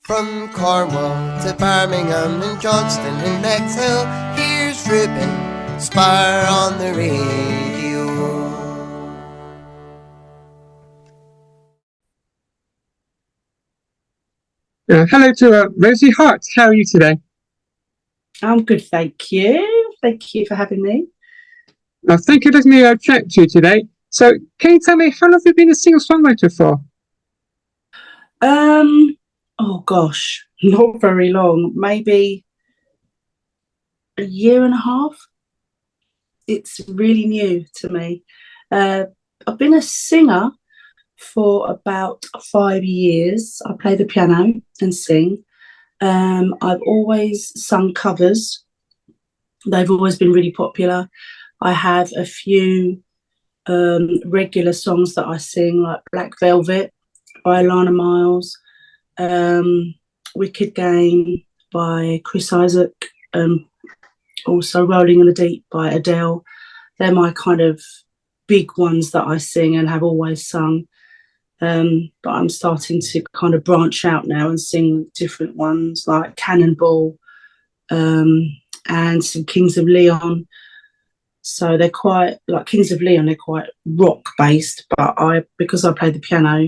From Cornwall to Birmingham and Johnston and Bexhill, here's Ruben Spar on the radio. Hello to Rosie Hart. How are you today? I'm good, thank you. Thank you for having me. Thank you for letting me chat to you today. So, can you tell me, how long have you been a singer-songwriter for? Oh gosh, not very long. Maybe a year and a half. It's really new to me. I've been a singer for about 5 years. I play the piano and sing. I've always sung covers. They've always been really popular. I have a few regular songs that I sing, like Black Velvet by Alana Miles, Wicked Game by Chris Isaac, also Rolling in the Deep by Adele. They're my kind of big ones that I sing and have always sung. But I'm starting to kind of branch out now and sing different ones like Cannonball and some Kings of Leon. So they're quite, like Kings of Leon, they're quite rock based, but because I play the piano,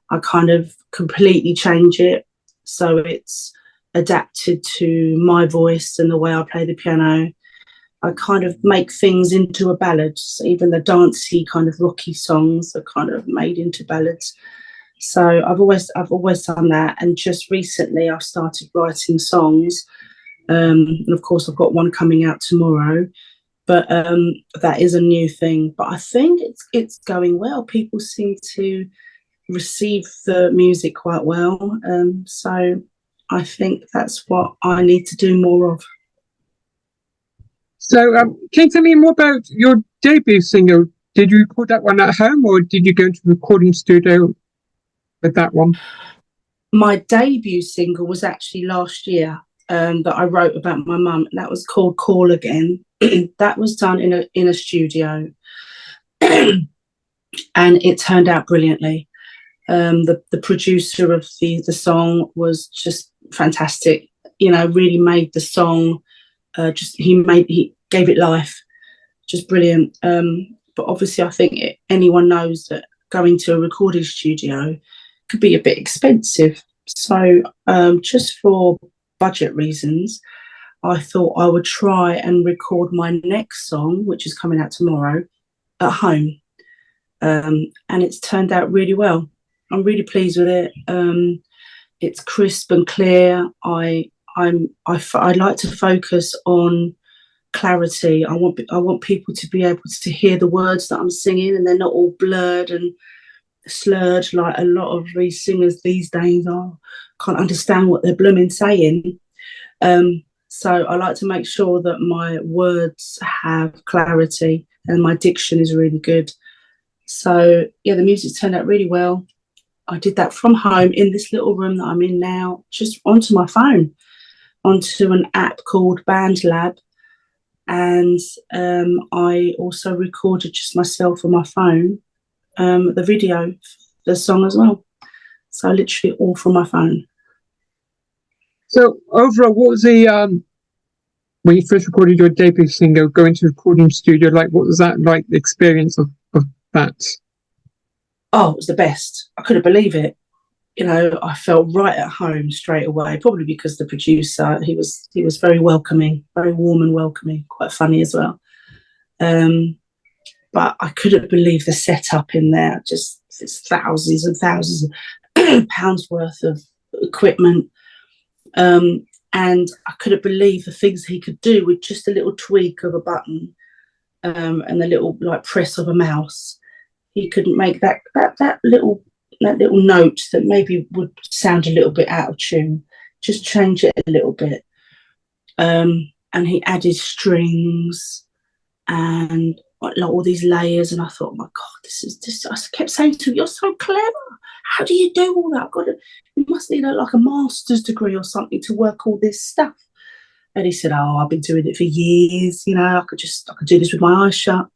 I kind of completely change it. So it's adapted to my voice and the way I play the piano. I kind of make things into a ballad. So even the dancey kind of rocky songs are kind of made into ballads. So I've always done that. And just recently I've started writing songs. And of course I've got one coming out tomorrow. But that is a new thing. But I think it's going well. People seem to receive the music quite well. So I think that's what I need to do more of. So, can you tell me more about your debut single? Did you record that one at home, or did you go into a recording studio with that one? My debut single was actually last year, that I wrote about my mum. That was called Call Again. That was done in a studio, and it turned out brilliantly. The producer of the song was just fantastic. You know, really made the song. He gave it life. Just brilliant. But obviously, I think anyone knows that going to a recording studio could be a bit expensive. So just for budget reasons, I thought I would try and record my next song, which is coming out tomorrow, at home. And it's turned out really well. I'm really pleased with it. It's crisp and clear. I like to focus on clarity. I want people to be able to hear the words that I'm singing, and they're not all blurred and slurred like a lot of these singers these days are. Can't understand what they're blooming saying. So I like to make sure that my words have clarity and my diction is really good. So yeah, the music's turned out really well. I did that from home in this little room that I'm in now, just onto my phone, onto an app called BandLab. And I also recorded just myself on my phone, the video, the song as well. So literally all from my phone. So overall, what was the when you first recorded your debut single, going to a recording studio, like, what was that like, the experience of that? Oh, it was the best. I couldn't believe it. You know, I felt right at home straight away, probably because the producer, he was very welcoming, very warm and welcoming, quite funny as well. But I couldn't believe the setup in there. Just, it's thousands and thousands of pounds worth of equipment. And I couldn't believe the things he could do with just a little tweak of a button, and a little like press of a mouse. He could make that little note that maybe would sound a little bit out of tune, just change it a little bit. And he added strings and like all these layers, and I thought, oh my God, this is. I kept saying to him, "You're so clever. How do you do all that? You must need like a master's degree or something to work all this stuff." And he said, "Oh, I've been doing it for years. You know, I could do this with my eyes shut."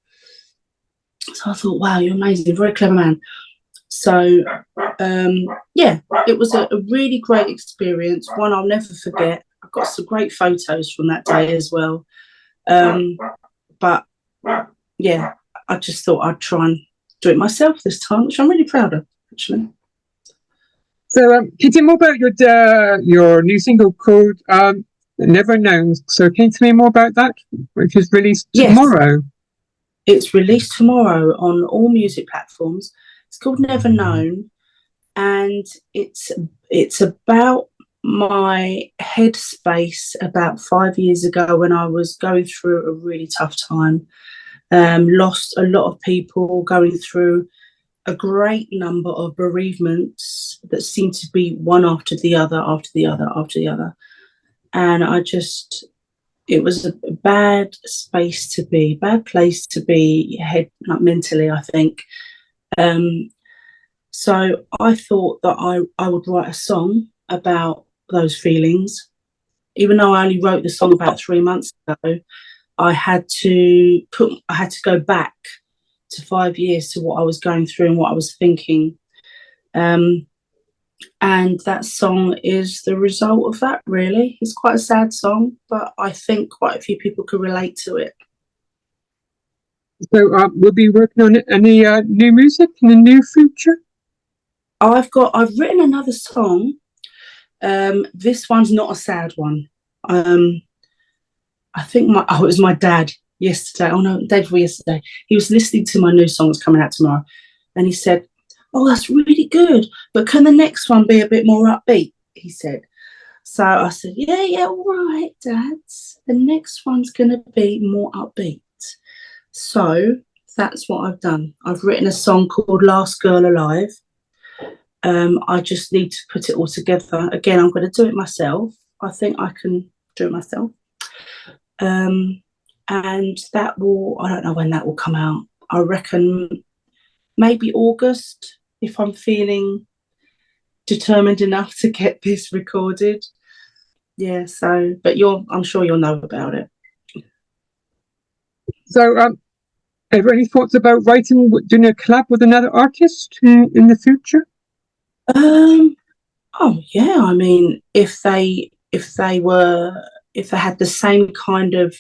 So I thought, wow, you're amazing, very clever man. So yeah, yeah, it was a really great experience, one I'll never forget. I've got some great photos from that day as well. But yeah, I just thought I'd try and do it myself this time, which I'm really proud of, actually. So, can you tell me more about your new single called Never Known? So, can you tell me more about that, which is released tomorrow? It's released tomorrow on all music platforms. It's called Never Known, and it's about my headspace about 5 years ago when I was going through a really tough time. Lost a lot of people, going through a great number of bereavements that seemed to be one after the other, after the other, after the other. And it was a bad space to be, bad place to be, like mentally, I think. So I thought that I would write a song about those feelings. Even though I only wrote the song about 3 months ago, I had to go back to 5 years to what I was going through and what I was thinking. And that song is the result of that, really. It's quite a sad song, but I think quite a few people could relate to it. So we'll be working on any new music in the near future? I've written another song. This one's not a sad one. I think it was my dad yesterday. Oh no, day before yesterday. He was listening to my new song that's coming out tomorrow, and he said, "Oh, that's really good, but can the next one be a bit more upbeat?" He said. So I said, "Yeah, all right, Dad. The next one's gonna be more upbeat." So that's what I've done. I've written a song called "Last Girl Alive." I just need to put it all together. Again, I'm going to do it myself. I think I can do it myself. And that I don't know when that will come out. I reckon maybe August, if I'm feeling determined enough to get this recorded. Yeah, so, but I'm sure you'll know about it. So, have you any thoughts about doing a collab with another artist in the future? Oh yeah, I mean, if they had the same kind of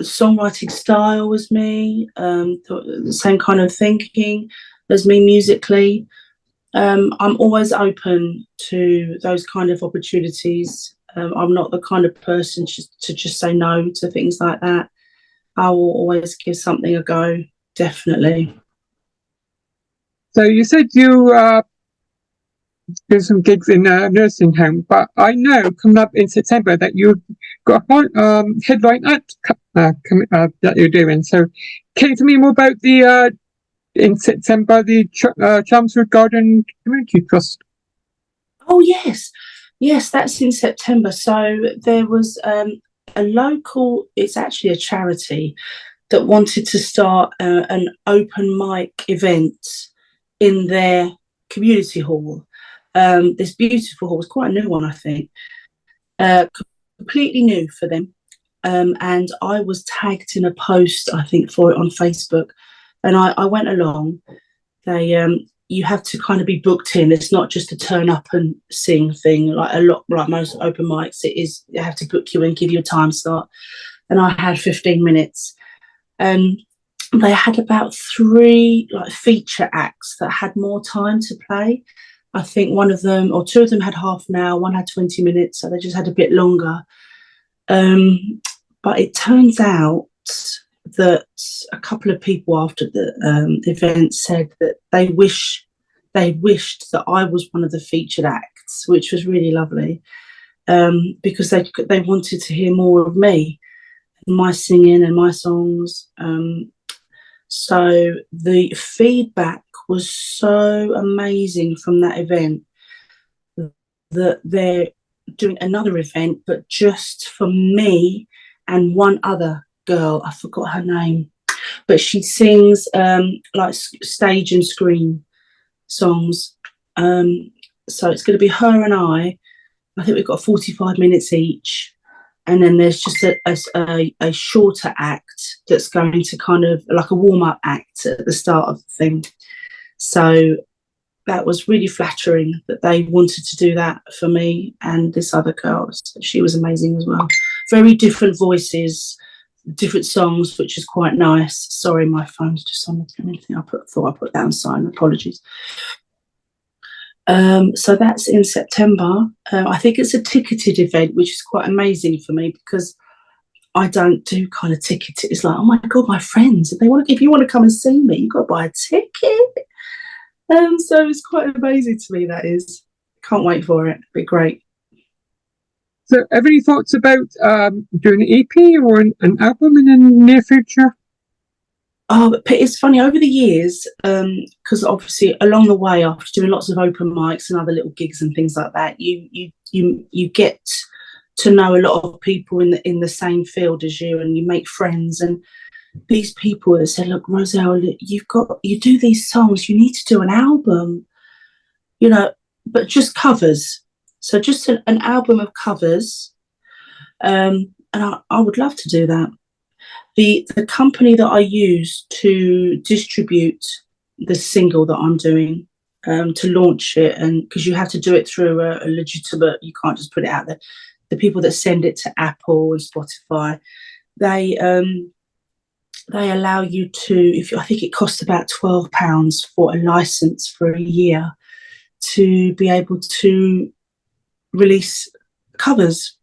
songwriting style as me, the same kind of thinking as me musically, I'm always open to those kind of opportunities. I'm not the kind of person to just say no to things like that. I will always give something a go, definitely. So you said you do some gigs in a nursing home, but I know coming up in September that you've got a headline act that you're doing. So can you tell me more about in September, the Chelmsford Garden Community Trust? Oh yes, that's in September. So there was a local. It's actually a charity that wanted to start an open mic event in their community hall. This beautiful hall was quite a new one, I think, completely new for them. And I was tagged in a post, I think, for it on Facebook, and I went along. You have to kind of be booked in. It's not just a turn up and sing thing like most open mics. It is, you have to book you and give you a time slot. And I had 15 minutes. They had about 3 feature acts that had more time to play. I think one of them or 2 of them had half an hour, one had 20 minutes, so they just had a bit longer. But it turns out that a couple of people after the event said that they wished that I was one of the featured acts, which was really lovely, because they wanted to hear more of me, my singing and my songs. So the feedback was so amazing from that event that they're doing another event, but just for me and one other girl. I forgot her name, but she sings like stage and screen songs. So it's going to be her and I think we've got 45 minutes each. And then there's just a shorter act that's going to kind of like a warm-up act at the start of the thing. So that was really flattering that they wanted to do that for me and this other girl. She was amazing as well. Very different voices, different songs, which is quite nice. Sorry, my phone's just on anything. Thought I put that on silent. Apologies. So that's in September. I think it's a ticketed event, which is quite amazing for me because I don't do kind of ticketed. It's like, oh my God, my friends, if you want to come and see me, you've got to buy a ticket. So it's quite amazing to me, that is. Can't wait for it. It'll be great. So, have any thoughts about doing an EP or an album in the near future? Oh, but it's funny, over the years, because obviously along the way, after doing lots of open mics and other little gigs and things like that, you get to know a lot of people in the same field as you, and you make friends. And these people that said, look, Roselle, you do these songs, you need to do an album, but just covers. So just an album of covers. And I would love to do that. The company that I use to distribute the single that I'm doing, to launch it, and because you have to do it through a legitimate, you can't just put it out there. The people that send it to Apple and Spotify, they allow you to, I think it costs about £12 for a license for a year to be able to release covers.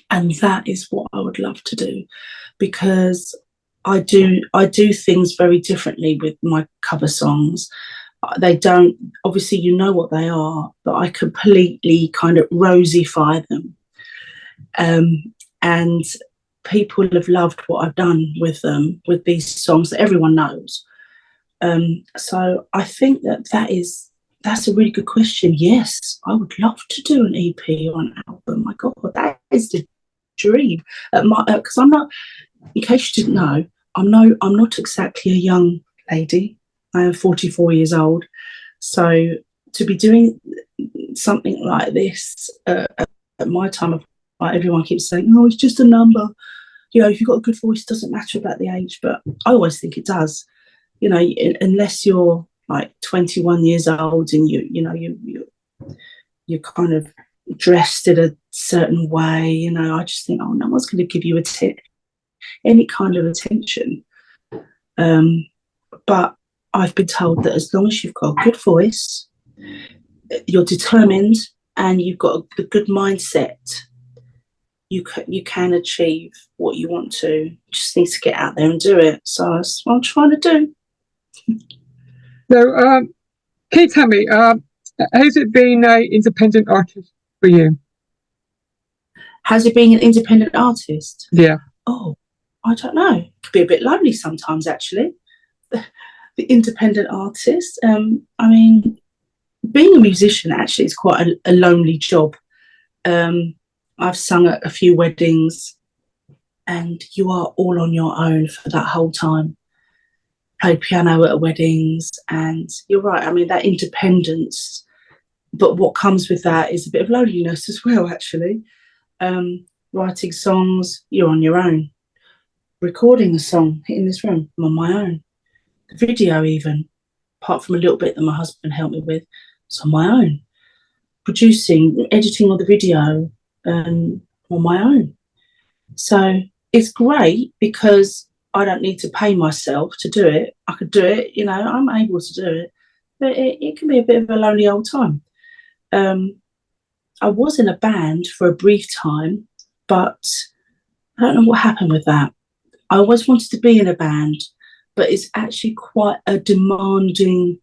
And that is what I would love to do, because I do things very differently with my cover songs. They don't, obviously you know what they are, but I completely kind of rosify them. And people have loved what I've done with them, with these songs that everyone knows. So I think that's a really good question. Yes, I would love to do an EP or an album. My God, that is the dream. Because I'm not, in case you didn't know, I'm not exactly a young lady. I am 44 years old. So to be doing something like this at my time of life, everyone keeps saying, oh, it's just a number. If you've got a good voice, it doesn't matter about the age. But I always think it does. Unless you're like 21 years old and you're kind of dressed in a certain way, I just think, oh, no one's going to give you any kind of attention. But I've been told that as long as you've got a good voice, you're determined, and you've got a good mindset, you can achieve what you want to. You just need to get out there and do it. So that's what I'm trying to do. So, can you tell me, has it been an independent artist for you? Has it been an independent artist? Yeah. Oh, I don't know. It could be a bit lonely sometimes, actually. The independent artist. I mean, being a musician actually is quite a lonely job. I've sung at a few weddings, and you are all on your own for that whole time. Played piano at weddings, and you're right. I mean, that independence, but what comes with that is a bit of loneliness as well, actually. Writing songs, you're on your own. Recording a song in this room, I'm on my own. The video, even, apart from a little bit that my husband helped me with, it's on my own. Producing, editing of the video, on my own. So it's great because I don't need to pay myself to do it. I could do it, I'm able to do it. But it can be a bit of a lonely old time. I was in a band for a brief time, but I don't know what happened with that. I always wanted to be in a band, but it's actually quite a demanding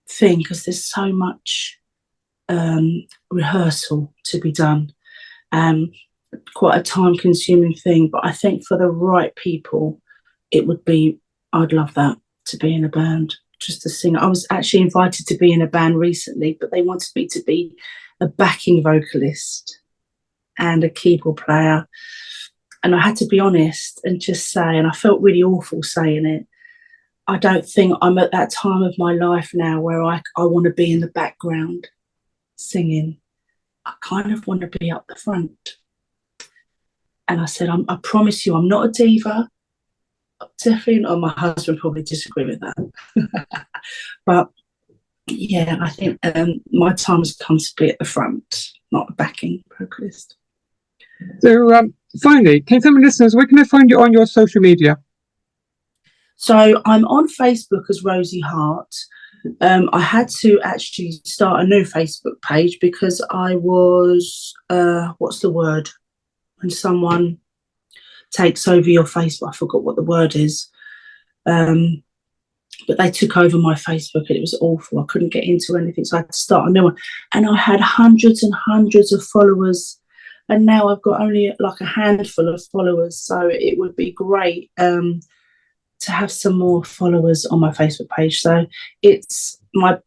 thing because there's so much rehearsal to be done. Quite a time-consuming thing, but I think for the right people, I'd love that, to be in a band, just to sing. I was actually invited to be in a band recently, but they wanted me to be a backing vocalist and a keyboard player. And I had to be honest and just say, and I felt really awful saying it, I don't think I'm at that time of my life now where I want to be in the background singing. I kind of want to be up the front. And I said, I promise you, I'm not a diva. Definitely not. My husband probably disagree with that. But yeah, I think my time has come to be at the front, not the backing vocalist. So, finally, can you tell me, listeners, where can I find you on your social media? So I'm on Facebook as Rosie Hart. I had to actually start a new Facebook page because I was, what's the word? When someone takes over your Facebook, I forgot what the word is. But they took over my Facebook and it was awful. I couldn't get into anything, so I had to start a new one. And I had hundreds and hundreds of followers, and now I've got only like a handful of followers. So it would be great to have some more followers on my Facebook page. So it's my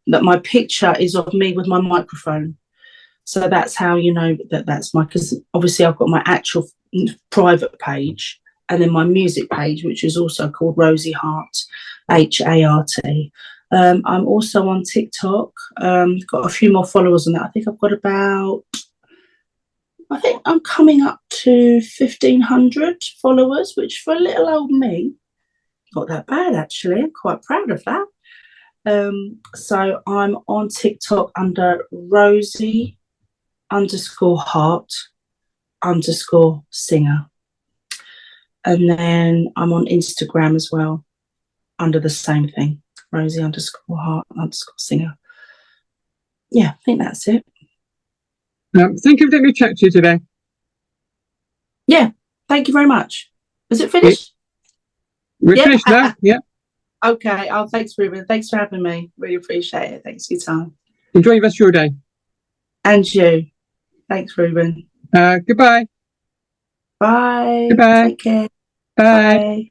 picture is of me with my microphone. So that's how you know that's my, because obviously I've got my actual private page and then my music page, which is also called Rosie Hart, Hart. I'm also on TikTok. Got a few more followers on that. I think I'm coming up to 1,500 followers, which for little old me, not that bad actually. I'm quite proud of that. So I'm on TikTok under Rosie _Hart _singer. And then I'm on Instagram as well under the same thing, Rosie _Hart _singer. Yeah, I think that's it. Thank you for letting me chat to you today. Yeah, thank you very much. Is it finished? We're finished now. Yeah. Okay. Oh, thanks, Ruben. Thanks for having me. Really appreciate it. Thanks for your time. Enjoy the rest of your day. And you. Thanks, Ruben. Goodbye. Bye. Goodbye. Take care. Bye. Bye.